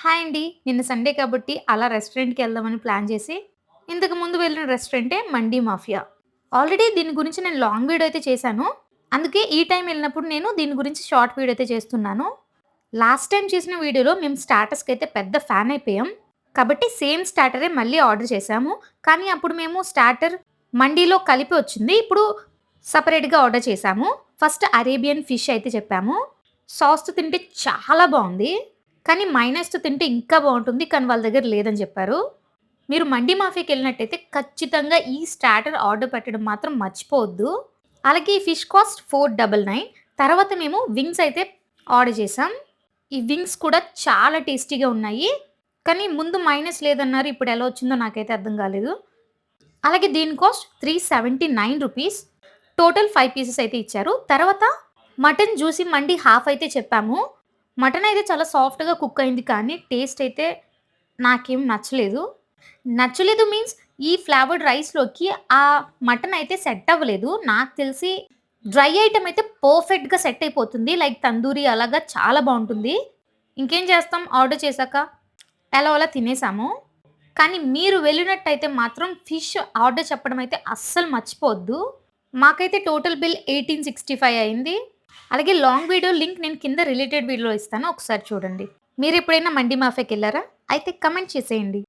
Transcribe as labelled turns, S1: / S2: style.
S1: Hi అండి. నిన్న Sunday కాబట్టి అలా రెస్టారెంట్‌కెళ్దామని ప్లాన్ చేసి, ఇంతకు ముందు వెళ్ళిన రెస్టారెంటే మండీ మాఫియా. ఆల్రెడీ దీని గురించి నేను లాంగ్ వీడియో అయితే చేశాను. అందుకే ఈ టైమ్ ఎళ్ళినప్పుడు నేను దీని గురించి షార్ట్ వీడియో అయితే చేస్తున్నాను. లాస్ట్ టైమ్ చేసిన వీడియోలో మేము స్టార్టర్స్‌కైతే పెద్ద ఫ్యాన్ అయిపోయాం. కాబట్టి సేమ్ స్టార్టరే మళ్ళీ ఆర్డర్ చేశాము. కానీ అప్పుడు మేము స్టార్టర్ మండీలో కలిపి వచ్చింది. ఇప్పుడు సెపరేట్‌గా ఆర్డర్ చేశాము. ఫస్ట్ అరేబియన్ ఫిష్ అయితే చెప్పాము. సాస్‌తో తింటే చాలా బావుంది. కానీ మైనస్‌తో తింటే ఇంకా బావుంటుంది. కానీ వాళ్ళ దగ్గర లేదని చెప్పారు. మీరు మండి మాఫియాకెళ్ళినట్టయితే ఖచ్చితంగా ఈ స్టార్టర్ ఆర్డర్ పెట్టడం మాత్రం మర్చిపోవద్దు. అలాగే ఈ ఫిష్ కాస్ట్ 499. తర్వాత మేము వింగ్స్ అయితే ఆర్డర్ చేసాం. ఈ వింగ్స్ కూడా చాలా టేస్టీగా ఉన్నాయి. కానీ ముందు మైనస్ లేదన్నారు. ఇప్పుడు ఎలా వచ్చిందో నాకైతే అర్థం కాలేదు. అలాగే దీని కాస్ట్ రూ. 379. టోటల్ 5 పీసెస్ అయితే ఇచ్చారు. తర్వాత మటన్ జ్యూసీ మండి హాఫ్ అయితే చెప్పాము. మటన్ అయితే చాలా సాఫ్ట్‌గా కుక్ అయింది కానీ టేస్ట్ అయితే నాకేం నచ్చలేదు. నచ్చలేదు మీన్స్ ఈ ఫ్లేవర్డ్ రైస్‌లోకి ఆ మటన్ అయితే సెట్ అవ్వలేదు. నాకు తెలిసి డ్రై ఐటెమ్ అయితే పర్ఫెక్ట్‌గా సెట్ అయిపోతుంది. లైక్ తందూరి అలాగా చాలా బావుంటుంది. ఇంకేం చేస్తాం ఆర్డర్ చేశాక ఎలాగోలా తినేసాము. కానీ మీరు వెళ్ళినట్టయితే మాత్రం ఫిష్ ఆర్డర్ చెప్పడం అయితే అస్సలు మర్చిపోవద్దు. మాకైతే టోటల్ బిల్ 1865 అయింది. అలాగే లాంగ్ వీడియో లింక్ నేను కింద రిలేటెడ్ వీడియోలో ఇస్తాను. ఒకసారి చూడండి. మీరెప్పుడైనా మండి మాఫియాకెళ్లారా? అయితే కమెంట్ చేసేయండి.